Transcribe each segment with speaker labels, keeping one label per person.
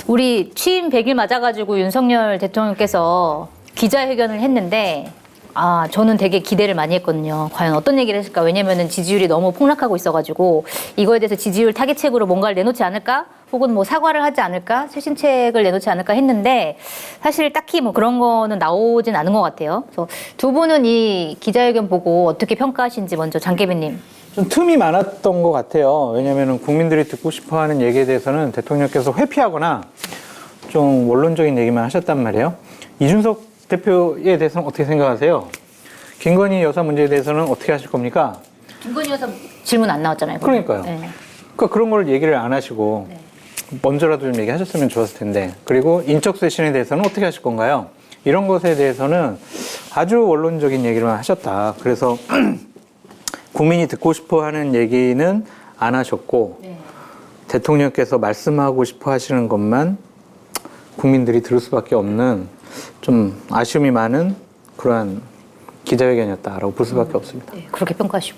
Speaker 1: 우리 취임 100일 맞아가지고 윤석열 대통령께서 기자회견을 했는데 저는 되게 기대를 많이 했거든요. 과연 어떤 얘기를 했을까? 왜냐면은 지지율이 너무 폭락하고 있어가지고 이거에 대해서 지지율 타깃책으로 뭔가를 내놓지 않을까? 혹은 뭐 사과를 하지 않을까? 최신책을 내놓지 않을까 했는데 사실 딱히 뭐 그런 거는 나오진 않은 것 같아요. 그래서 두 분은 이 기자회견 보고 어떻게 평가하신지 먼저 장계빈님.
Speaker 2: 좀 틈이 많았던 것 같아요. 왜냐하면 국민들이 듣고 싶어하는 얘기에 대해서는 대통령께서 회피하거나 좀 원론적인 얘기만 하셨단 말이에요. 이준석 대표에 대해서는 어떻게 생각하세요? 김건희 여사 문제에 대해서는 어떻게 하실 겁니까?
Speaker 1: 김건희 여사 질문 안 나왔잖아요.
Speaker 2: 그러니까요.
Speaker 1: 네.
Speaker 2: 그러니까 그런 걸 얘기를 안 하시고
Speaker 1: 네.
Speaker 2: 먼저라도 좀 얘기하셨으면 좋았을 텐데. 그리고 인적 쇄신에 대해서는 어떻게 하실 건가요? 이런 것에 대해서는 아주 원론적인 얘기만 하셨다. 그래서 국민이 듣고 싶어하는 얘기는 안 하셨고
Speaker 1: 네.
Speaker 2: 대통령께서 말씀하고 싶어 하시는 것만 국민들이 들을 수밖에 없는 좀 아쉬움이 많은 그러한 기자회견이었다라고 볼 수밖에 없습니다.
Speaker 1: 네, 그렇게 평가하시고.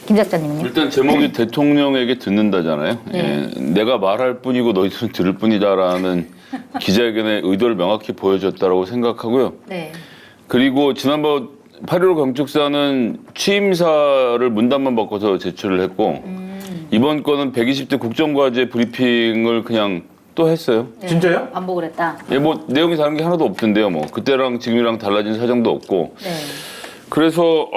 Speaker 1: 김 작가님은요?
Speaker 3: 일단 제목이 대통령에게 듣는다잖아요.
Speaker 1: 네.
Speaker 3: 예, 내가 말할 뿐이고 너희들은 들을 뿐이다라는 기자회견의 의도를 명확히 보여줬다고 생각하고요.
Speaker 1: 네.
Speaker 3: 그리고 지난번 8.15 경축사는 취임사를 문단만 바꿔서 제출을 했고 이번 거는 120대 국정과제 브리핑을 그냥 또 했어요.
Speaker 1: 네.
Speaker 2: 진짜요?
Speaker 1: 반복을 했다.
Speaker 3: 예, 뭐 내용이 다른 게 하나도 없던데요. 뭐 그때랑 지금이랑 달라진 사정도 없고.
Speaker 1: 네.
Speaker 3: 그래서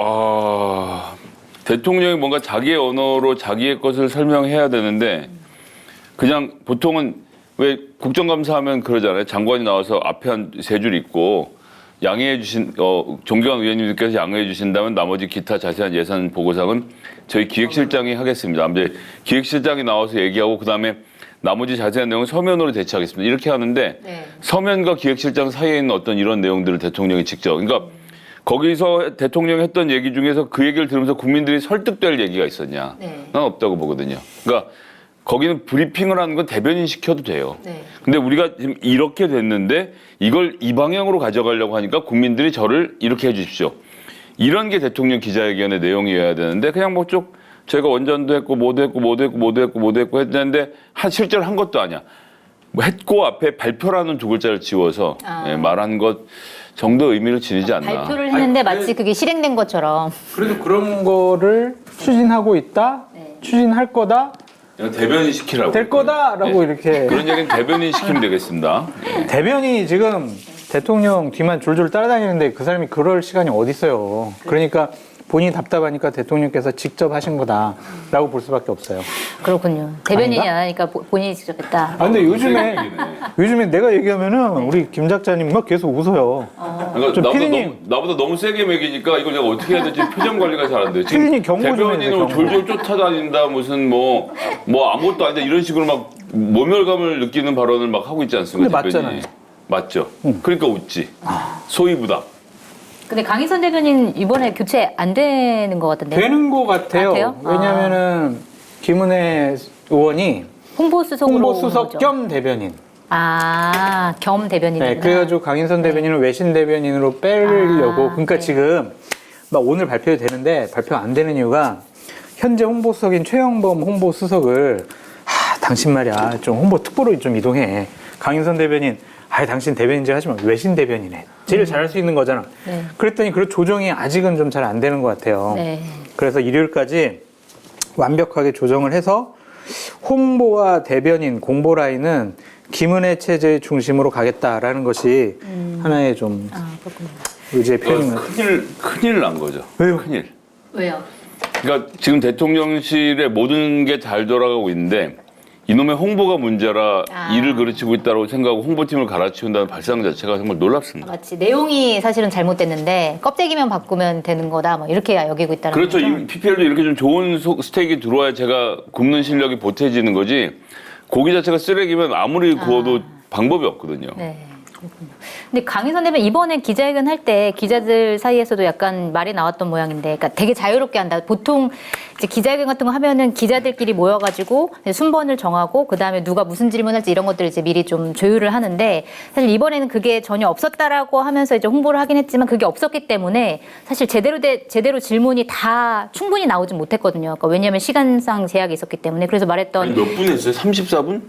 Speaker 3: 대통령이 뭔가 자기의 언어로 자기의 것을 설명해야 되는데 그냥 보통은 왜 국정감사하면 그러잖아요. 장관이 나와서 앞에 한 세 줄 있고 양해해 주신 존경한 의원님들께서 양해해 주신다면 나머지 기타 자세한 예산 보고상은 저희 기획실장이 하겠습니다. 이제 기획실장이 나와서 얘기하고 그다음에 나머지 자세한 내용은 서면으로 대체하겠습니다. 이렇게 하는데
Speaker 1: 네.
Speaker 3: 서면과 기획실장 사이에 있는 어떤 이런 내용들을 대통령이 직접 그러니까 거기서 대통령이 했던 얘기 중에서 그 얘기를 들으면서 국민들이 설득될 얘기가 있었냐?
Speaker 1: 네.
Speaker 3: 난 없다고 보거든요. 그러니까 거기는 브리핑을 하는 건 대변인 시켜도 돼요.
Speaker 1: 네.
Speaker 3: 근데 우리가 지금 이렇게 됐는데 이걸 이 방향으로 가져가려고 하니까 국민들이 저를 이렇게 해 주십시오. 이런 게 대통령 기자회견의 내용이어야 되는데 그냥 뭐 쭉 제가 원전도 했고 뭐도 했고 했는데 실제로 한 것도 아니야. 뭐 했고 앞에 발표라는 두 글자를 지워서 말한 것 정도 의미를 지니지 않나.
Speaker 1: 발표를 했는데 마치 그게 실행된 것처럼.
Speaker 2: 그래도 그런 거를 추진하고 있다,
Speaker 1: 네.
Speaker 2: 추진할 거다,
Speaker 3: 대변인 시키라고.
Speaker 2: 될 거다라고 이렇게.
Speaker 3: 그런 얘기는 대변인 시키면 되겠습니다.
Speaker 2: 대변인이 지금 대통령 뒤만 졸졸 따라다니는데 그 사람이 그럴 시간이 어디 있어요. 그러니까 본인이 답답하니까 대통령께서 직접 하신 거다라고 볼 수밖에 없어요.
Speaker 1: 그렇군요. 대변인이
Speaker 2: 아닌가?
Speaker 1: 안 하니까 본인이 직접 했다.
Speaker 2: 근데 요즘에 내가 얘기하면은 우리 김 작자님 막 계속 웃어요.
Speaker 3: 그러니까
Speaker 2: 좀
Speaker 3: 나보다,
Speaker 2: 피디님.
Speaker 3: 나보다 너무 세게 먹이니까 이걸 내가 어떻게 해야 될지 표정 관리가 잘 안 돼요. 지금
Speaker 2: 피디님 경고 좀 해주세요,
Speaker 3: 대변인은
Speaker 2: 경고.
Speaker 3: 졸졸 쫓아다닌다 무슨 뭐 아무것도 아니다 이런 식으로 막 모멸감을 느끼는 발언을 막 하고 있지 않습니까?
Speaker 2: 근데
Speaker 3: 대변인이. 맞죠. 그러니까 웃지. 소위 부담.
Speaker 1: 근데 강희선 대변인 이번에 교체 안 되는 것 같던데.
Speaker 2: 되는 것 같아요.
Speaker 1: 돼요?
Speaker 2: 왜냐면은 김은혜 의원이
Speaker 1: 홍보수석으로
Speaker 2: 홍보수석
Speaker 1: 오는 거죠.
Speaker 2: 겸 대변인.
Speaker 1: 겸 대변인이구나.
Speaker 2: 네, 그래가지고 강인선 대변인을 외신 대변인으로 빼려고. 그러니까
Speaker 1: 네.
Speaker 2: 지금 막 오늘 발표되는데 발표 안 되는 이유가 현재 홍보수석인 최영범 홍보수석을 당신 말이야 좀 홍보 특보로 좀 이동해. 강인선 대변인 당신 대변인직 하지만 외신 대변인해. 제일 잘할 수 있는 거잖아.
Speaker 1: 네.
Speaker 2: 그랬더니 그 조정이 아직은 좀 잘 안 되는 것 같아요.
Speaker 1: 네.
Speaker 2: 그래서 일요일까지 완벽하게 조정을 해서 홍보와 대변인 공보 라인은 김은혜 체제 중심으로 가겠다라는 것이 하나의 좀
Speaker 1: 그렇군요.
Speaker 2: 의지의 표현인 것 같아요.
Speaker 3: 큰일 난 거죠.
Speaker 2: 왜요?
Speaker 3: 큰일.
Speaker 1: 왜요?
Speaker 3: 그러니까 지금 대통령실에 모든 게 잘 돌아가고 있는데 이놈의 홍보가 문제라 일을 그르치고 있다고 생각하고 홍보팀을 갈아치운다는 발상 자체가 정말 놀랍습니다.
Speaker 1: 마치 내용이 사실은 잘못됐는데 껍데기만 바꾸면 되는 거다. 뭐 이렇게 여기고 있다는
Speaker 3: 그렇죠.
Speaker 1: 거죠.
Speaker 3: 이 PPL도 이렇게 좀 좋은 스테이크 들어와야 제가 굽는 실력이 보태지는 거지. 고기 자체가 쓰레기면 아무리 구워도 방법이 없거든요.
Speaker 1: 네. 그렇군요. 근데 강희선 대변인 이번에 기자회견 할 때 기자들 사이에서도 약간 말이 나왔던 모양인데, 그러니까 되게 자유롭게 한다. 보통 이제 기자회견 같은 거 하면은 기자들끼리 모여가지고 순번을 정하고 그 다음에 누가 무슨 질문할지 이런 것들을 이제 미리 좀 조율을 하는데, 사실 이번에는 그게 전혀 없었다라고 하면서 이제 홍보를 하긴 했지만 그게 없었기 때문에 사실 제대로 질문이 다 충분히 나오진 못했거든요. 그러니까 왜냐하면 시간상 제약이 있었기 때문에. 그래서 말했던
Speaker 3: 몇 분 했어요? 34분?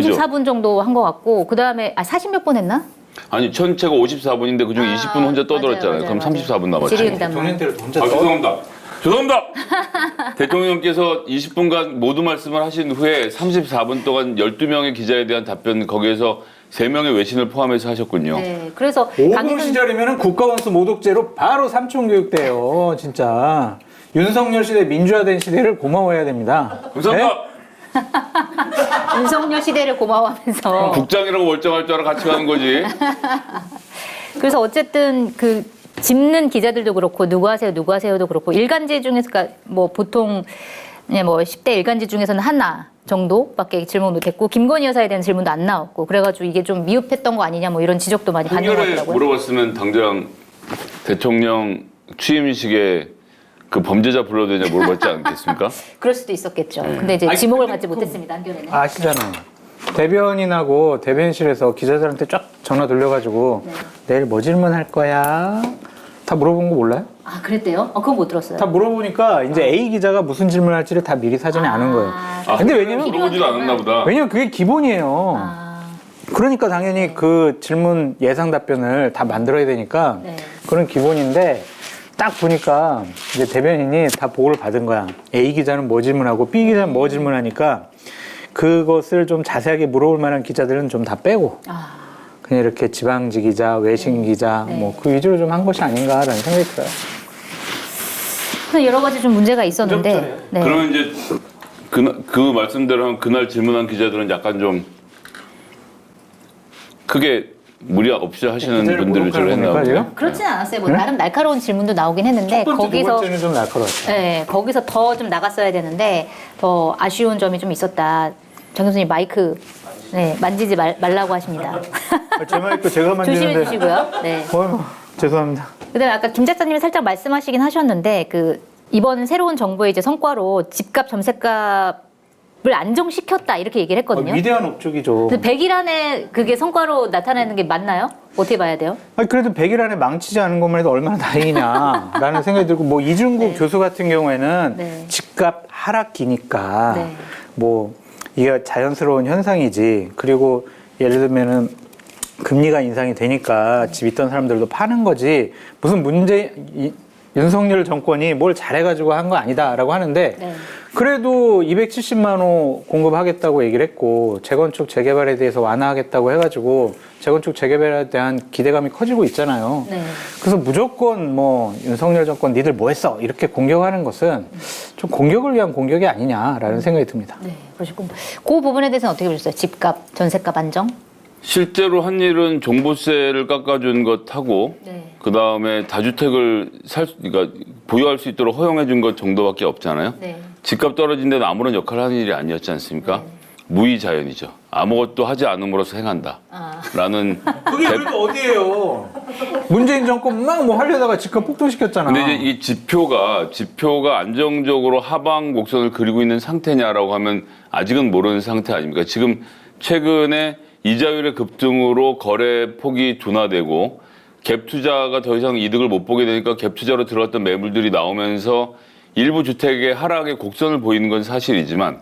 Speaker 1: 34분 정도 한 것 같고 그 다음에 40몇 분 했나?
Speaker 3: 아니 전체가 54분인데 그중 20분 혼자 떠들었잖아요.
Speaker 1: 맞아요,
Speaker 3: 그럼 34분 남았죠.
Speaker 1: 질의응답만.
Speaker 2: 대통령대로 혼자
Speaker 3: 아, 죄송합니다. 죄송합니다. 대통령께서 20분간 모두 말씀을 하신 후에 34분 동안 12명의 기자에 대한 답변 거기에서 3명의 외신을 포함해서 하셨군요.
Speaker 1: 네, 그래서
Speaker 2: 5분 시절이면 국가원수 모독죄로 바로 삼총교육돼요. 진짜. 윤석열 시대 민주화된 시대를 고마워해야 됩니다.
Speaker 3: 감사합니다.
Speaker 1: 윤석열 시대를 고마워하면서
Speaker 3: 국장이라고 멀쩡할 줄 알아 같이 가는 거지.
Speaker 1: 그래서 어쨌든 그 짚는 기자들도 그렇고 누구 하세요도 그렇고 일간지 중에서 그러니까 뭐 보통 그냥 뭐 10대 일간지 중에서는 하나 정도밖에 질문 못했고 김건희 여사에 대한 질문도 안 나왔고 그래가지고 이게 좀 미흡했던 거 아니냐 뭐 이런 지적도 많이 받는 것
Speaker 3: 한겨레
Speaker 1: 같더라고요.
Speaker 3: 물어봤으면 당장 대통령 취임식에 그 범죄자 불러도 되냐 물어봤지 않겠습니까?
Speaker 1: 그럴 수도 있었겠죠.
Speaker 3: 네.
Speaker 1: 근데 이제
Speaker 2: 아니,
Speaker 1: 지목을
Speaker 2: 근데
Speaker 1: 받지
Speaker 2: 그-
Speaker 1: 못했습니다. 한겨레는.
Speaker 2: 아시잖아요. 대변인하고 대변실에서 기자들한테 쫙 전화 돌려가지고 내일 뭐 질문할 거야? 다 물어본 거 몰라요?
Speaker 1: 아 그랬대요? 그건 못 들었어요.
Speaker 2: 다 물어보니까 이제 A 기자가 무슨 질문할지를 다 미리 사전에 아는 거예요. 근데 왜냐면
Speaker 3: 물어보지도 않았나 보다.
Speaker 2: 왜냐면 그게 기본이에요.
Speaker 1: 아,
Speaker 2: 그러니까 당연히 그 질문 예상 답변을 다 만들어야 되니까
Speaker 1: 네.
Speaker 2: 그런 기본인데 딱 보니까 이제 대변인이 다 보고를 받은 거야. A 기자는 뭐 질문하고 B 기자는 뭐 질문하니까 그것을 좀 자세하게 물어볼 만한 기자들은 좀 다 빼고
Speaker 1: 아,
Speaker 2: 그냥 이렇게 지방지 기자, 외신 기자
Speaker 1: 네.
Speaker 2: 뭐 그 위주로 좀 한 것이 아닌가라는 생각이 들어요.
Speaker 1: 그래서 여러 가지 좀 문제가 있었는데. 네.
Speaker 3: 그러면 이제 그 말씀대로 하면 그날 질문한 기자들은 약간 좀 크게 무리 없이 하시는
Speaker 2: 기자를
Speaker 3: 분들 위주로
Speaker 2: 모독하는
Speaker 3: 했나
Speaker 2: 겁니까,
Speaker 3: 보네요.
Speaker 2: 지금?
Speaker 1: 그렇진 않았어요. 뭐 나름 날카로운 질문도 나오긴 했는데
Speaker 2: 첫 번째, 두
Speaker 1: 거기서
Speaker 2: 번째는 좀 날카로웠어요.
Speaker 1: 네, 거기서 더 좀 나갔어야 되는데 더 아쉬운 점이 좀 있었다. 정 교수님 마이크 만지지 말라고 하십니다.
Speaker 2: 제 마이크 제가
Speaker 1: 조심해
Speaker 2: 만지는데
Speaker 1: 주시고요. 네.
Speaker 2: 죄송합니다.
Speaker 1: 그다음에 아까 김 작가님이 살짝 말씀하시긴 하셨는데 그 이번 새로운 정부의 이제 성과로 집값 점세값을 안정시켰다 이렇게 얘기를 했거든요.
Speaker 2: 위대한 업적이죠.
Speaker 1: 근데 100일 안에 그게 성과로 나타나는 게 맞나요? 어떻게 봐야 돼요?
Speaker 2: 아니, 그래도 100일 안에 망치지 않은 것만 해도 얼마나 다행이냐라는 생각이 들고 뭐 이중국
Speaker 1: 네.
Speaker 2: 교수 같은 경우에는
Speaker 1: 네.
Speaker 2: 집값 하락기니까
Speaker 1: 네.
Speaker 2: 뭐 이게 자연스러운 현상이지. 그리고 예를 들면은 금리가 인상이 되니까 집 있던 사람들도 파는 거지. 무슨 윤석열 정권이 뭘 잘해가지고 한 거 아니다라고 하는데
Speaker 1: 네.
Speaker 2: 그래도 270만 호 공급하겠다고 얘기를 했고 재건축 재개발에 대해서 완화하겠다고 해가지고 재건축 재개발에 대한 기대감이 커지고 있잖아요.
Speaker 1: 네.
Speaker 2: 그래서 무조건 뭐 윤석열 정권 니들 뭐 했어 이렇게 공격하는 것은 좀 공격을 위한 공격이 아니냐라는 생각이 듭니다.
Speaker 1: 네. 그러시고 그 부분에 대해서는 어떻게 보셨어요? 집값, 전세값 안정?
Speaker 3: 실제로 한 일은 종부세를 깎아준 것하고
Speaker 1: 네.
Speaker 3: 그 다음에 다주택을 그러니까 보유할 수 있도록 허용해준 것 정도밖에 없잖아요.
Speaker 1: 네.
Speaker 3: 집값 떨어진 데는 아무런 역할을 하는 일이 아니었지 않습니까? 무의자연이죠. 아무것도 하지 않음으로써 행한다. 라는
Speaker 2: 그게 그래도 어디예요? 문재인 정권 막 뭐 하려다가 집값 폭등시켰잖아.
Speaker 3: 근데 이제 이 지표가 안정적으로 하방 곡선을 그리고 있는 상태냐라고 하면 아직은 모르는 상태 아닙니까? 지금 최근에 이자율의 급등으로 거래 폭이 둔화되고 갭 투자가 더 이상 이득을 못 보게 되니까 갭 투자로 들어갔던 매물들이 나오면서 일부 주택의 하락의 곡선을 보이는 건 사실이지만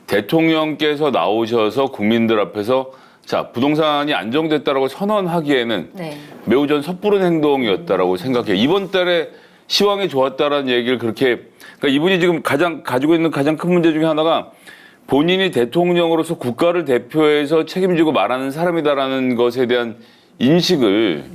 Speaker 3: 대통령께서 나오셔서 국민들 앞에서 자 부동산이 안정됐다라고 선언하기에는
Speaker 1: 네.
Speaker 3: 매우 전 섣부른 행동이었다라고 생각해요. 이번 달에 시황이 좋았다라는 얘기를 그렇게 그러니까 이분이 지금 가지고 있는 가장 큰 문제 중에 하나가 본인이 대통령으로서 국가를 대표해서 책임지고 말하는 사람이다라는 것에 대한 인식을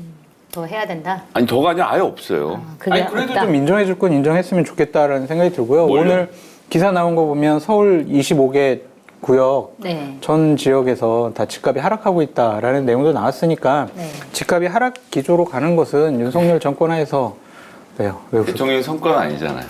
Speaker 1: 더 해야 된다.
Speaker 3: 아니 더가 아니라 아예 없어요.
Speaker 1: 그게
Speaker 2: 아니 그래도
Speaker 1: 없다.
Speaker 2: 좀 인정해줄 건 인정했으면 좋겠다라는 생각이 들고요.
Speaker 3: 뭘요?
Speaker 2: 오늘 기사 나온 거 보면 서울 25개 구역
Speaker 1: 네.
Speaker 2: 전 지역에서 다 집값이 하락하고 있다라는 내용도 나왔으니까
Speaker 1: 네.
Speaker 2: 집값이 하락 기조로 가는 것은 윤석열 정권 하에서 왜요? 왜 웃으세요?
Speaker 3: 대통령의 성과는 아니잖아요.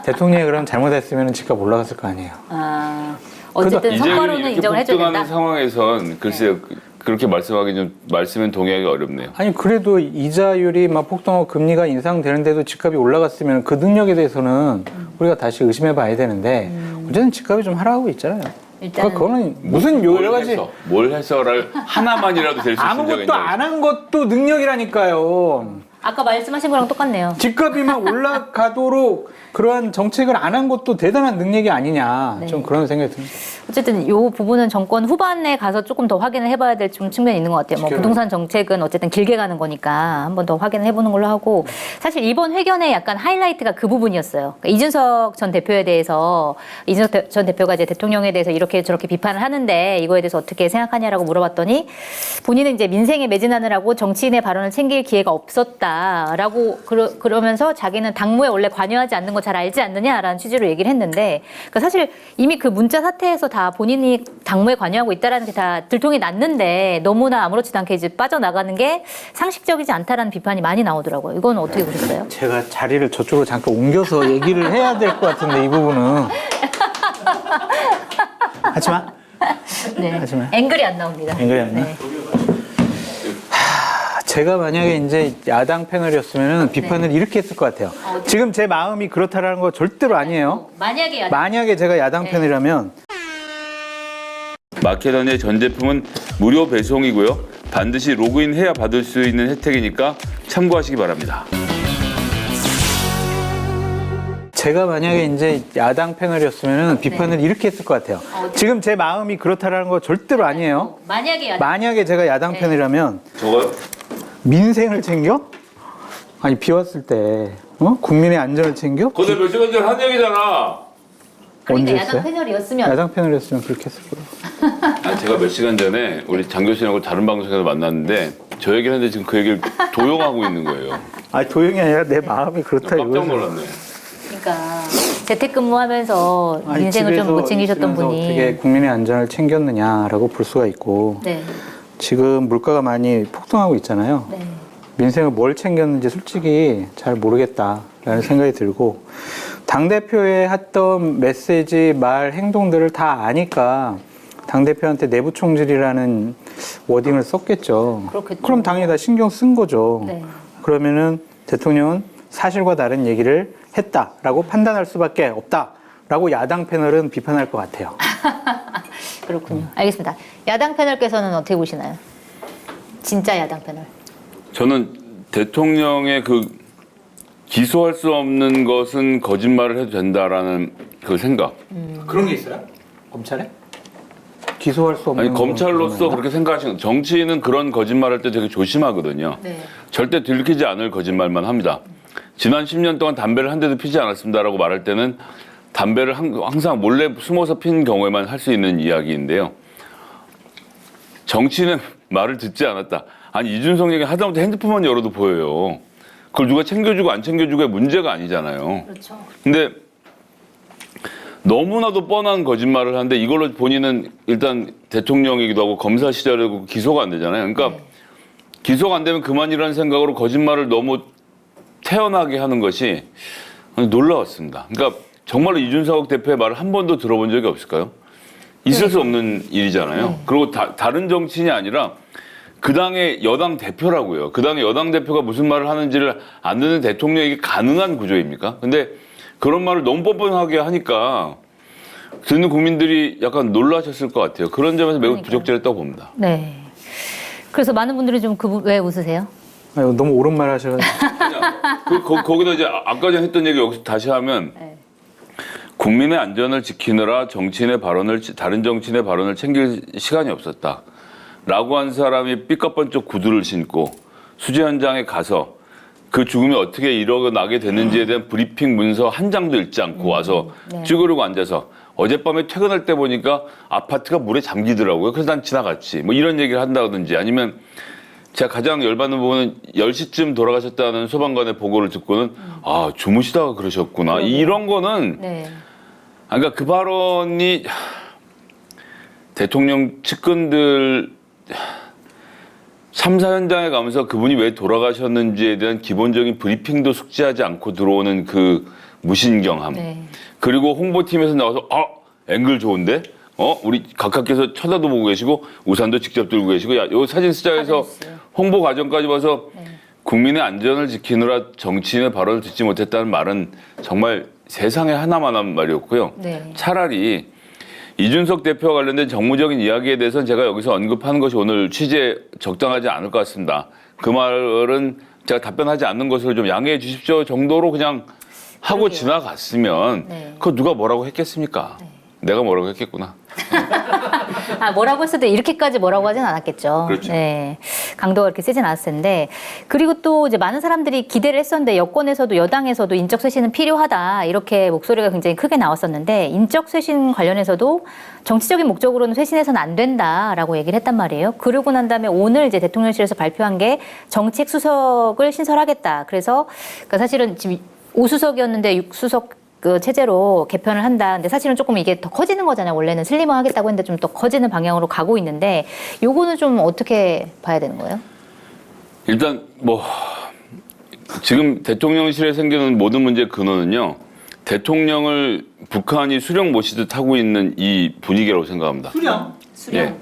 Speaker 2: 대통령이 그럼 잘못했으면 집값 올라갔을 거 아니에요.
Speaker 1: 아, 어쨌든
Speaker 2: 그래도
Speaker 1: 성과로는
Speaker 3: 이렇게
Speaker 1: 인정을 해줘야
Speaker 3: 폭등하는
Speaker 1: 된다.
Speaker 3: 상황에선 글쎄요 그렇게 말씀하기 좀 말씀은 동의하기 어렵네요.
Speaker 2: 아니 그래도 이자율이 막 폭등하고 금리가 인상되는데도 집값이 올라갔으면 그 능력에 대해서는 우리가 다시 의심해 봐야 되는데 어쨌든 집값이 좀 하락하고 있잖아요.
Speaker 1: 일단은
Speaker 2: 그거는 무슨 여러 가지
Speaker 3: 뭘 해서를 하나만이라도 될 수 있는
Speaker 2: 아무것도 안 한 것도 능력이라니까요.
Speaker 1: 아까 말씀하신 거랑 똑같네요.
Speaker 2: 집값이 막 올라가도록 그러한 정책을 안 한 것도 대단한 능력이 아니냐.
Speaker 1: 네.
Speaker 2: 좀 그런 생각이 듭니다.
Speaker 1: 어쨌든 요 부분은 정권 후반에 가서 조금 더 확인을 해봐야 될 좀 측면이 있는 것 같아요. 뭐 부동산 정책은 어쨌든 길게 가는 거니까 한 번 더 확인을 해보는 걸로 하고 사실 이번 회견의 약간 하이라이트가 그 부분이었어요. 그러니까 이준석 전 대표에 대해서 이준석 전 대표가 이제 대통령에 대해서 이렇게 저렇게 비판을 하는데 이거에 대해서 어떻게 생각하냐라고 물어봤더니 본인은 이제 민생에 매진하느라고 정치인의 발언을 챙길 기회가 없었다라고 그러면서 자기는 당무에 원래 관여하지 않는 거 잘 알지 않느냐라는 취지로 얘기를 했는데 그러니까 사실 이미 그 문자 사태에서 다 본인이 당무에 관여하고 있다라는 게 다 들통이 났는데 너무나 아무렇지도 않게 이제 빠져나가는 게 상식적이지 않다라는 비판이 많이 나오더라고요. 이건 어떻게 보셨어요?
Speaker 2: 제가 자리를 저쪽으로 잠깐 옮겨서 얘기를 해야 될 것 같은데 이 부분은 하지마.
Speaker 1: 네.
Speaker 2: 하지마.
Speaker 1: 앵글이 안 나옵니다.
Speaker 2: 앵글이 안 나?
Speaker 1: 네.
Speaker 2: 제가 만약에 이제 야당 패널이었으면 비판을 이렇게 했을 것 같아요. 지금 제 마음이 그렇다라는 거 절대로 아니에요. 만약에 제가 야당 편이라면
Speaker 3: 마케던의 전 제품은 무료 배송이고요. 반드시 로그인해야 받을 수 있는 혜택이니까 참고하시기 바랍니다.
Speaker 2: 제가 만약에 이제 야당 패널이었으면 비판을 이렇게 했을 것 같아요. 지금 제 마음이 그렇다라는 거 절대로 아니에요. 만약에 제가 야당 편이라면
Speaker 3: 저거요?
Speaker 2: 민생을 챙겨? 아니 비 왔을 때 국민의 안전을 챙겨?
Speaker 3: 그때 몇 시간 전에 한 얘기잖아.
Speaker 2: 언제
Speaker 1: 야당
Speaker 2: 했어요?
Speaker 1: 패널이었으면
Speaker 2: 야당 패널이었으면 그렇게 했을 거예요.
Speaker 3: 아니, 제가 몇 시간 전에 우리 장 교수님하고 다른 방송에서 만났는데 저 얘기를 했는데 지금 그 얘기를 도용하고 있는 거예요.
Speaker 2: 아니 도용이 아니라 내 마음이 그렇다
Speaker 3: 깜짝
Speaker 2: 이거죠.
Speaker 3: 놀랐네.
Speaker 1: 그러니까 재택근무하면서
Speaker 2: 아니,
Speaker 1: 민생을 좀
Speaker 2: 집에서
Speaker 1: 못 챙기셨던
Speaker 2: 있으면서
Speaker 1: 분이
Speaker 2: 어떻게 국민의 안전을 챙겼느냐라고 볼 수가 있고
Speaker 1: 네.
Speaker 2: 지금 물가가 많이 폭등하고 있잖아요.
Speaker 1: 네.
Speaker 2: 민생을 뭘 챙겼는지 솔직히 잘 모르겠다라는 생각이 들고 당대표의 했던 메시지, 말, 행동들을 다 아니까 당대표한테 내부 총질이라는 워딩을 썼겠죠.
Speaker 1: 그렇겠죠.
Speaker 2: 그럼 당연히 다 신경 쓴 거죠.
Speaker 1: 네.
Speaker 2: 그러면은 대통령은 사실과 다른 얘기를 했다라고 판단할 수밖에 없다라고 야당 패널은 비판할 것 같아요.
Speaker 1: 그렇군요. 알겠습니다. 야당 패널께서는 어떻게 보시나요? 진짜 야당 패널.
Speaker 3: 저는 대통령의 그 기소할 수 없는 것은 거짓말을 해도 된다라는 그 생각.
Speaker 2: 그런 게 있어요? 검찰에? 기소할 수 없는
Speaker 3: 아니 검찰로서
Speaker 2: 거짓말이야?
Speaker 3: 그렇게 생각하시는 정치인은 그런 거짓말할 때 되게 조심하거든요.
Speaker 1: 네.
Speaker 3: 절대 들키지 않을 거짓말만 합니다. 지난 10년 동안 담배를 한 대도 피지 않았습니다라고 말할 때는 담배를 항상 몰래 숨어서 핀 경우에만 할 수 있는 이야기인데요. 정치인은 말을 듣지 않았다. 아니 이준석 얘기 하다못해 핸드폰만 열어도 보여요. 그걸 누가 챙겨주고 안 챙겨주고의 문제가 아니잖아요.
Speaker 1: 그렇죠.
Speaker 3: 근데 너무나도 뻔한 거짓말을 하는데 이걸로 본인은 일단 대통령이기도 하고 검사 시절이고 기소가 안 되잖아요. 그러니까 기소가 안 되면 그만이라는 생각으로 거짓말을 너무 태연하게 하는 것이 놀라웠습니다. 그러니까 정말로 이준석 대표의 말을 한 번도 들어본 적이 없을까요? 있을 수 없는 일이잖아요. 그리고 다른 정치인이 아니라 그 당의 여당 대표라고요. 그 당의 여당 대표가 무슨 말을 하는지를 안 듣는 대통령이 가능한 구조입니까? 근데 그런 말을 너무 뻔뻔하게 하니까 듣는 국민들이 약간 놀라셨을 것 같아요. 그런 점에서 매우 부적절했다고 봅니다.
Speaker 1: 네. 그래서 많은 분들이 좀 왜 웃으세요?
Speaker 2: 아유, 너무 옳은 말 하셔가지고.
Speaker 3: 거기다 이제 아까 전에 했던 얘기 여기서 다시 하면
Speaker 1: 네.
Speaker 3: 국민의 안전을 지키느라 다른 정치인의 발언을 챙길 시간이 없었다. 라고 한 사람이 삐까뻔쩍 구두를 신고 수재 현장에 가서 그 죽음이 어떻게 일어나게 됐는지에 대한 브리핑 문서 한 장도 읽지 않고 와서 쭈그리고 앉아서 어젯밤에 퇴근할 때 보니까 아파트가 물에 잠기더라고요. 그래서 난 지나갔지. 뭐 이런 얘기를 한다든지 아니면 제가 가장 열받는 부분은 10시쯤 돌아가셨다는 소방관의 보고를 듣고는 아 주무시다가 그러셨구나. 이런 거는
Speaker 1: 네.
Speaker 3: 그러니까 그 발언이 대통령 측근들 참사 현장에 가면서 그분이 왜 돌아가셨는지에 대한 기본적인 브리핑도 숙지하지 않고 들어오는 그 무신경함.
Speaker 1: 네.
Speaker 3: 그리고 홍보팀에서 나와서 앵글 좋은데? 우리 각하께서 쳐다도 보고 계시고 우산도 직접 들고 계시고 요 사진 쓰자에서 홍보 과정까지 봐서 국민의 안전을 지키느라 정치인의 발언을 듣지 못했다는 말은 정말 세상에 하나만한 말이었고요.
Speaker 1: 네.
Speaker 3: 차라리 이준석 대표와 관련된 정무적인 이야기에 대해서는 제가 여기서 언급하는 것이 오늘 취지에 적당하지 않을 것 같습니다. 그 말은 제가 답변하지 않는 것을 좀 양해해 주십시오 정도로 그냥 하고 지나갔으면 그거 누가 뭐라고 했겠습니까? 내가 뭐라고 했겠구나.
Speaker 1: 뭐라고 했어도 이렇게까지 뭐라고 하진 않았겠죠.
Speaker 3: 그렇죠.
Speaker 1: 네. 강도가 그렇게 세진 않았을 텐데. 그리고 또 이제 많은 사람들이 기대를 했었는데 여권에서도 여당에서도 인적 쇄신은 필요하다. 이렇게 목소리가 굉장히 크게 나왔었는데 인적 쇄신 관련해서도 정치적인 목적으로는 쇄신해서는 안 된다라고 얘기를 했단 말이에요. 그러고 난 다음에 오늘 이제 대통령실에서 발표한 게 정책 수석을 신설하겠다. 그래서 그러니까 사실은 지금 5수석이었는데 6수석 그 체제로 개편을 한다. 근데 사실은 조금 이게 더 커지는 거잖아요. 원래는 슬림화 하겠다고 했는데 좀 더 커지는 방향으로 가고 있는데 요거는 좀 어떻게 봐야 되는 거예요?
Speaker 3: 일단 뭐 지금 대통령실에 생기는 모든 문제의 근원은요. 대통령을 북한이 수령 모시듯 하고 있는 이 분위기라고 생각합니다.
Speaker 2: 수령?
Speaker 3: 예.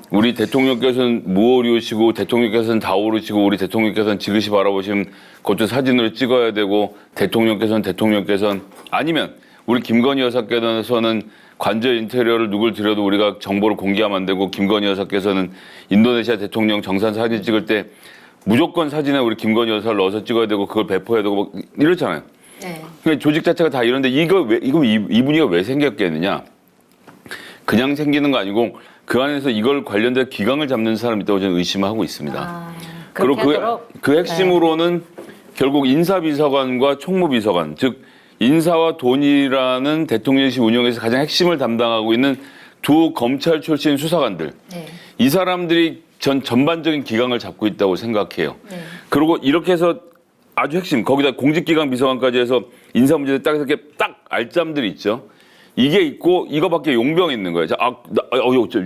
Speaker 3: 우리 대통령께서는 무오류시고 대통령께서는 다오르시고 우리 대통령께서는 지그시 바라보시면 그것도 사진으로 찍어야 되고 대통령께서는 아니면 우리 김건희 여사께서는 관저 인테리어를 누굴 들여도 우리가 정보를 공개하면 안 되고 김건희 여사께서는 인도네시아 대통령 정상 사진 찍을 때 무조건 사진에 우리 김건희 여사를 넣어서 찍어야 되고 그걸 배포해야 되고 뭐 이렇잖아요.
Speaker 1: 네.
Speaker 3: 그러니까 조직 자체가 다 이런데 이 분위기가 왜 생겼겠느냐? 그냥 생기는 거 아니고 그 안에서 이걸 관련된 기강을 잡는 사람이 있다고 저는 의심하고 있습니다. 그리고 그 핵심으로는 결국 인사비서관과 총무비서관, 즉 인사와 돈이라는 대통령실 운영에서 가장 핵심을 담당하고 있는 두 검찰 출신 수사관들.
Speaker 1: 네.
Speaker 3: 이 사람들이 전반적인 기강을 잡고 있다고 생각해요.
Speaker 1: 네.
Speaker 3: 그리고 이렇게 해서 아주 핵심, 거기다 공직기강 비서관까지 해서 인사 문제에 딱 이렇게 딱 알짬들이 있죠. 이게 있고 이거밖에 용병이 있는 거예요.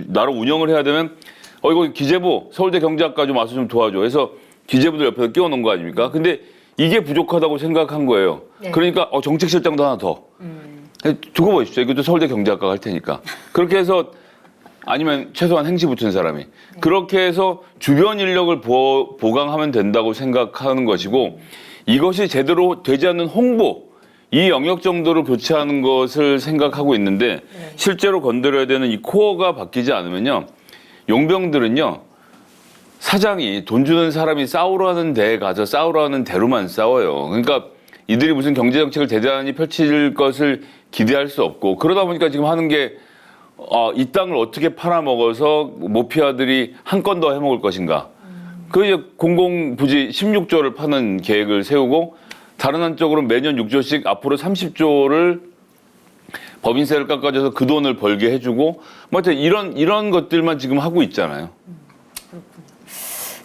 Speaker 3: 나를 운영을 해야 되면 이거 기재부 서울대 경제학과 좀 와서 좀 도와줘. 그래서 기재부들 옆에서 끼워놓은 거 아닙니까? 근데 이게 부족하다고 생각한 거예요.
Speaker 1: 네.
Speaker 3: 그러니까 정책실장도 하나 더 두고 보십시오. 이것도 서울대 경제학과 할 테니까. 그렇게 해서 아니면 최소한 행시 붙은 사람이 그렇게 해서 주변 인력을 보강하면 된다고 생각하는 것이고 이것이 제대로 되지 않는 홍보 이 영역 정도를 교체하는 것을 생각하고 있는데 실제로 건드려야 되는 이 코어가 바뀌지 않으면요. 용병들은요. 사장이 돈 주는 사람이 싸우라는 데에 가서 싸우라는 대로만 싸워요. 그러니까 이들이 무슨 경제정책을 대단히 펼칠 것을 기대할 수 없고 그러다 보니까 지금 하는 게 이 땅을 어떻게 팔아먹어서 모피아들이 한 건 더 해먹을 것인가. 그 이제 공공부지 16조를 파는 계획을 세우고 다른 한쪽으로 매년 6조씩 앞으로 30조를 법인세를 깎아줘서 그 돈을 벌게 해주고 뭐 하여튼 이런 것들만 지금 하고 있잖아요.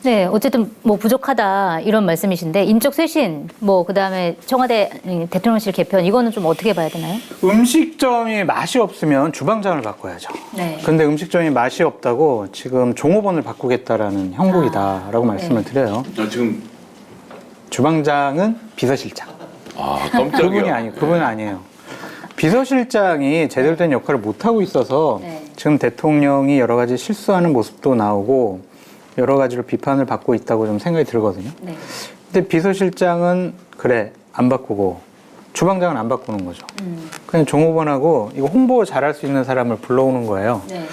Speaker 1: 네, 어쨌든 뭐 부족하다 이런 말씀이신데 인적 쇄신 뭐 그다음에 청와대 대통령실 개편 이거는 좀 어떻게 봐야 되나요?
Speaker 2: 음식점이 맛이 없으면 주방장을 바꿔야죠.
Speaker 1: 네.
Speaker 2: 근데 음식점이 맛이 없다고 지금 종업원을 바꾸겠다라는 형국이다라고 말씀을 드려요.
Speaker 3: 지금
Speaker 2: 주방장은 비서실장.
Speaker 3: 깜짝이야.
Speaker 2: 그분은 아니에요. 비서실장이 제대로 된 역할을 못하고 있어서
Speaker 1: 네.
Speaker 2: 지금 대통령이 여러 가지 실수하는 모습도 나오고 여러 가지로 비판을 받고 있다고 좀 생각이 들거든요.
Speaker 1: 네.
Speaker 2: 근데 비서실장은 그래 안 바꾸고 주방장은 안 바꾸는 거죠. 그냥 종업원하고 이거 홍보 잘할 수 있는 사람을 불러오는 거예요.
Speaker 1: 네.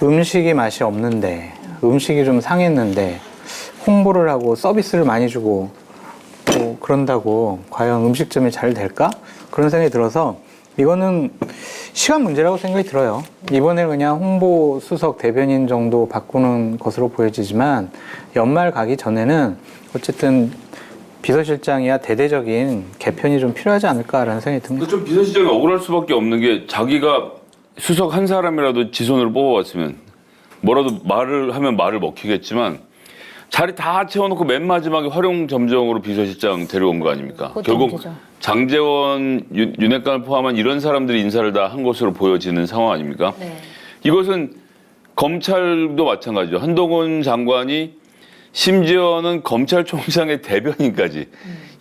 Speaker 2: 음식이 맛이 없는데 음식이 좀 상했는데 홍보를 하고 서비스를 많이 주고 뭐 그런다고 과연 음식점이 잘 될까? 그런 생각이 들어서 이거는 시간 문제라고 생각이 들어요. 이번에 그냥 홍보수석 대변인 정도 바꾸는 것으로 보여지지만 연말 가기 전에는 어쨌든 비서실장이야 대대적인 개편이 좀 필요하지 않을까라는 생각이 듭니다.
Speaker 3: 좀 비서실장이 억울할 수밖에 없는 게 자기가 수석 한 사람이라도 지손으로 뽑아왔으면 뭐라도 말을 하면 말을 먹히겠지만 자리 다 채워놓고 맨 마지막에 활용점정으로 비서실장 데려온 거 아닙니까? 결국
Speaker 1: 문제죠.
Speaker 3: 장제원, 윤핵관을 포함한 이런 사람들이 인사를 다 한 것으로 보여지는 상황 아닙니까?
Speaker 1: 네.
Speaker 3: 이것은 검찰도 마찬가지죠. 한동훈 장관이 심지어는 검찰총장의 대변인까지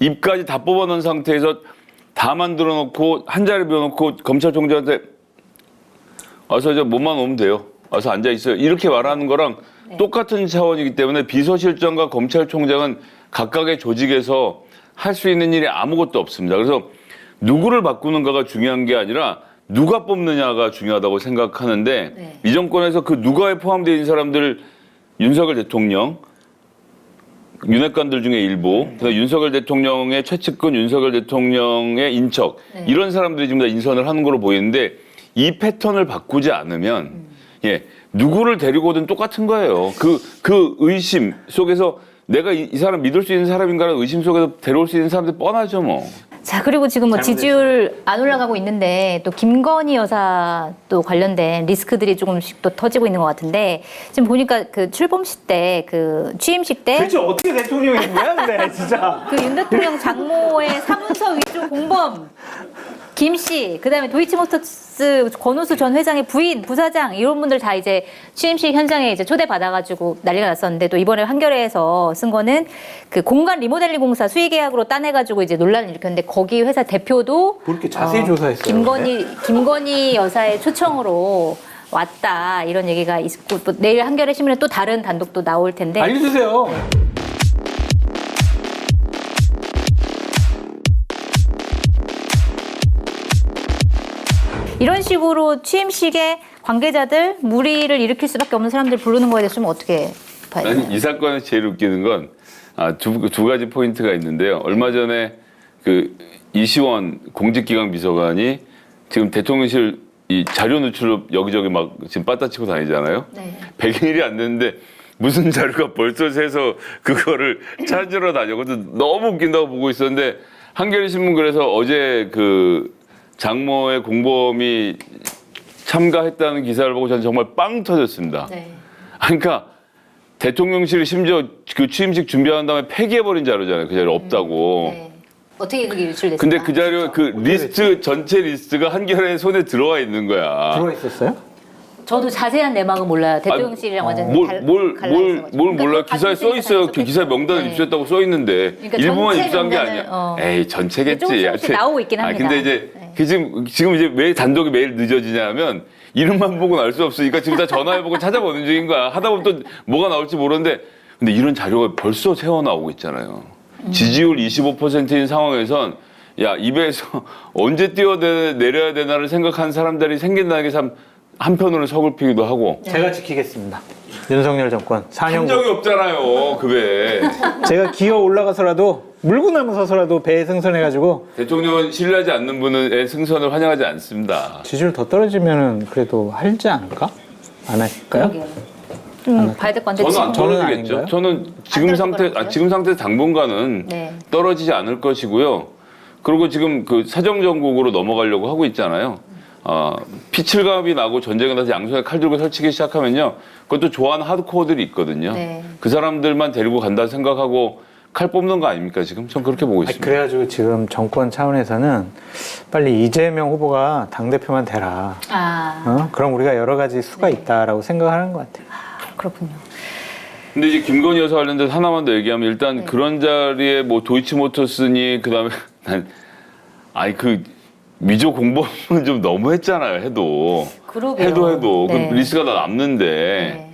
Speaker 3: 입까지 다 뽑아놓은 상태에서 다 만들어 놓고 한 자리 비워놓고 검찰총장한테 와서 이제 몸만 오면 돼요. 와서 앉아 있어요. 이렇게 말하는 거랑 똑같은 차원이기 때문에 비서실장과 검찰총장은 각각의 조직에서 할 수 있는 일이 아무것도 없습니다. 그래서 누구를 바꾸는가가 중요한 게 아니라 누가 뽑느냐가 중요하다고 생각하는데
Speaker 1: 네.
Speaker 3: 이 정권에서 그 누가에 포함되어 있는 사람들 윤석열 대통령, 윤핵관들 중에 일부, 그다음에 윤석열 대통령의 최측근, 윤석열 대통령의 인척 이런 사람들이 지금 다 인선을 하는 걸로 보이는데 이 패턴을 바꾸지 않으면 예 누구를 데리고든 똑같은 거예요. 그 의심 속에서 내가 이 사람 믿을 수 있는 사람인가라는 의심 속에서 데려올 수 있는 사람들 뻔하죠 뭐.
Speaker 1: 자, 그리고 지금 뭐 지지율 안 올라가고 있는데 또 김건희 여사 또 관련된 리스크들이 조금씩 또 터지고 있는 것 같은데 지금 보니까 그 출범식 때 그 취임식 때
Speaker 2: 대체 어떻게 대통령이 뭐야 근데 진짜.
Speaker 1: 그 윤 대통령 장모의 사문서 위조 공범 김 씨, 그다음에 도이치모터스 권오수 전 회장의 부인, 부사장 이런 분들 다 이제 취임식 현장에 이제 초대받아가지고 난리가 났었는데 또 이번에 한겨레에서 쓴 거는 그 공간 리모델링 공사 수의 계약으로 따내가지고 이제 논란을 일으켰는데 거기 회사 대표도
Speaker 2: 뭐 이렇게 자세히 조사했어요?
Speaker 1: 김건희 여사의 초청으로 왔다 이런 얘기가 있고 또 내일 한겨레 신문에 또 다른 단독도 나올 텐데
Speaker 2: 알려주세요.
Speaker 1: 이런 식으로 취임식에 관계자들 무리를 일으킬 수밖에 없는 사람들 부르는 거에 대해서 좀 어떻게 봐야 되나요?
Speaker 3: 아니, 이 사건에서 제일 웃기는 건 두 가지 포인트가 있는데요. 얼마 전에 그 이시원 공직기강 비서관이 지금 대통령실 이 자료 누출로 여기저기 막 지금 빠따치고 다니잖아요.
Speaker 1: 네.
Speaker 3: 100일이 안 됐는데 무슨 자료가 벌써 새서 그거를 찾으러 다녔거든. 너무 웃긴다고 보고 있었는데 한겨레 신문 그래서 어제 그 장모의 공범이 참가했다는 기사를 보고 저는 정말 빵 터졌습니다.
Speaker 1: 네.
Speaker 3: 그러니까 대통령실이 심지어 그 취임식 준비한 다음에 폐기해버린 자료잖아요. 그 자료 없다고.
Speaker 1: 네. 어떻게 그게 유출됐어요?
Speaker 3: 근데 그 자료 그 리스트 전체 리스트가 한겨레 손에 들어와 있는 거야.
Speaker 2: 들어와 있었어요?
Speaker 1: 저도 자세한 내막은 몰라요. 대통령실이랑 완전히
Speaker 3: 뭘 몰라. 기사에 써 있어요. 기사에 명단을 입수했다고 써 있는데
Speaker 1: 그러니까
Speaker 3: 일부만
Speaker 1: 전체
Speaker 3: 입수한 게
Speaker 1: 명단을,
Speaker 3: 아니야. 에이 전체겠지.
Speaker 1: 조금씩 나오고 있긴 합니다.
Speaker 3: 근데 이제
Speaker 1: 네.
Speaker 3: 그 지금 이제 왜 단독이 매일 늦어지냐면 이름만 보고는 알 수 없으니까 지금 다 전화해보고 찾아보는 중인 거야. 하다 보면 또 뭐가 나올지 모르는데 근데 이런 자료가 벌써 새어 나오고 있잖아요. 지지율 25%인 상황에선 야 입에서 언제 뛰어내려야 되나를 생각하는 사람들이 생긴다는 게 참 한편으로는 서글프기도 하고.
Speaker 2: 제가 지키겠습니다. 윤석열 정권 4년
Speaker 3: 한 적이 없잖아요, 그 배에.
Speaker 2: 제가 기어 올라가서라도 물구나무 서서라도 배에 승선해가지고
Speaker 3: 대통령은 신뢰하지 않는 분의 승선을 환영하지 않습니다.
Speaker 2: 지지율 더 떨어지면은 그래도 할지 않을까? 안 할까요?
Speaker 1: 그러게요. 좀 봐야 될 건데
Speaker 3: 저는 안
Speaker 1: 지금
Speaker 2: 저는
Speaker 3: 떨어지겠죠.
Speaker 2: 아닌가요?
Speaker 3: 저는 지금
Speaker 1: 떨어질
Speaker 3: 상태,
Speaker 1: 것 같아요?
Speaker 3: 지금 상태 당분간은
Speaker 1: 네.
Speaker 3: 떨어지지 않을 것이고요. 그리고 지금 그 사정정국으로 넘어가려고 하고 있잖아요. 피칠감이 나고 전쟁에 나서 양손에 칼 들고 설치기 시작하면요. 그것도 좋아하는 하드코어들이 있거든요.
Speaker 1: 네.
Speaker 3: 그 사람들만 데리고 간다 생각하고 칼 뽑는 거 아닙니까 지금? 전 그렇게 보고 있습니다.
Speaker 2: 그래가지고 지금 정권 차원에서는 빨리 이재명 후보가 당대표만 되라. 그럼 우리가 여러 가지 수가 있다라고 생각하는 것 같아요.
Speaker 1: 그렇군요.
Speaker 3: 근데 이제 김건희 여사 관련돼서 하나만 더 얘기하면 일단
Speaker 1: 네.
Speaker 3: 그런 자리에 뭐 도이치모터스니 그다음에 그 위조 공범은 좀 너무했잖아요. 해도
Speaker 1: 그러게요.
Speaker 3: 해도
Speaker 1: 네.
Speaker 3: 그 리스트가 다 남는데
Speaker 1: 네.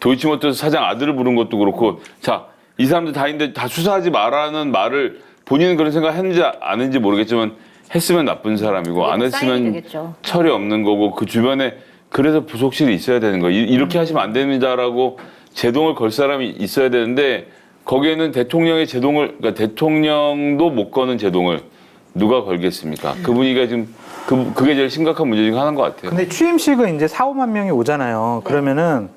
Speaker 3: 도이치모터스 사장 아들을 부른 것도 그렇고 자 이 사람들 다 있는데 다 수사하지 말라는 말을 본인은 그런 생각 했는지 안 했는지 모르겠지만 했으면 나쁜 사람이고 안
Speaker 1: 사인이
Speaker 3: 했으면
Speaker 1: 되겠죠.
Speaker 3: 철이 없는 거고 그 주변에 그래서 부속실이 있어야 되는 거예요. 이렇게 하시면 안 됩니다라고 제동을 걸 사람이 있어야 되는데 거기에는 대통령의 제동을 그러니까 대통령도 못 거는 제동을 누가 걸겠습니까? 그 분위기가 지금 그게 제일 심각한 문제 중 하나인 것 같아요.
Speaker 2: 근데 취임식은 이제 4, 5만 명이 오잖아요. 그러면은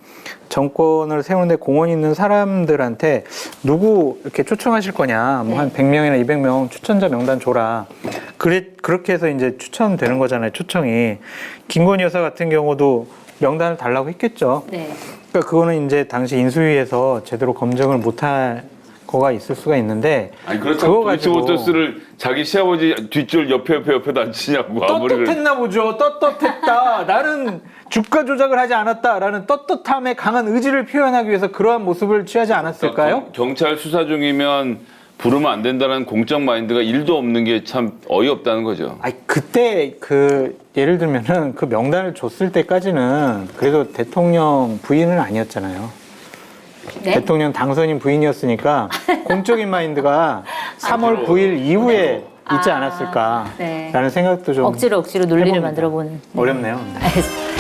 Speaker 2: 정권을 세우는데 공헌 있는 사람들한테 누구 이렇게 초청하실 거냐, 뭐 한 100명이나 200명 추천자 명단 줘라. 그렇게 해서 이제 추천되는 거잖아요, 초청이. 김건희 여사 같은 경우도 명단을 달라고 했겠죠.
Speaker 1: 네.
Speaker 2: 그러니까 그거는 이제 당시 인수위에서 제대로 검증을 못할 거가 있을 수가 있는데.
Speaker 3: 아니 그렇다고
Speaker 2: 그거 가지고
Speaker 3: 도이치모터스를 자기 시아버지 뒷줄 옆에도 안 치냐고 아무리 그래도.
Speaker 2: 떳떳했나 보죠. 떳떳했다. 나는 주가 조작을 하지 않았다라는 떳떳함에 강한 의지를 표현하기 위해서 그러한 모습을 취하지 않았을까요?
Speaker 3: 경찰 수사 중이면 부르면 안 된다는 공적 마인드가 1도 없는 게 참 어이없다는 거죠.
Speaker 2: 아니 그때 예를 들면은 그 명단을 줬을 때까지는 그래도 대통령 부인은 아니었잖아요.
Speaker 1: 네?
Speaker 2: 대통령 당선인 부인이었으니까 공적인 마인드가 3월 9일 이후에 있지 않았을까라는
Speaker 1: 네.
Speaker 2: 생각도 좀
Speaker 1: 억지로 논리를
Speaker 2: 해봅니다.
Speaker 1: 만들어보는.
Speaker 2: 어렵네요.
Speaker 1: 알겠습니다.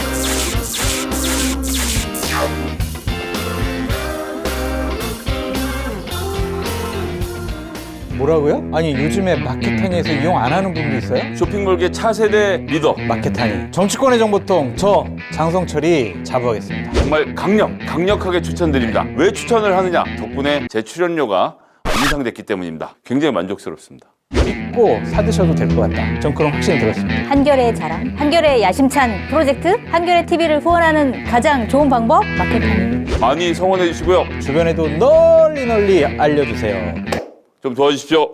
Speaker 2: 뭐라고요? 아니 요즘에 마켓타니에서 이용 안 하는 분도 있어요?
Speaker 3: 쇼핑몰계 차세대 리더
Speaker 2: 마켓타니 정치권의 정보통 저 장성철이 자부하겠습니다.
Speaker 3: 정말 강력하게 추천드립니다. 왜 추천을 하느냐? 덕분에 제 출연료가 인상됐기 때문입니다. 굉장히 만족스럽습니다.
Speaker 2: 믿고 사드셔도 될 것 같다. 전 그런 확신이 들었습니다.
Speaker 1: 한겨레의 자랑, 한겨레의 야심찬 프로젝트, 한겨레 TV를 후원하는 가장 좋은 방법 마켓타니.
Speaker 3: 많이 성원해 주시고요.
Speaker 2: 주변에도 널리 알려주세요.
Speaker 3: 좀 도와주십시오.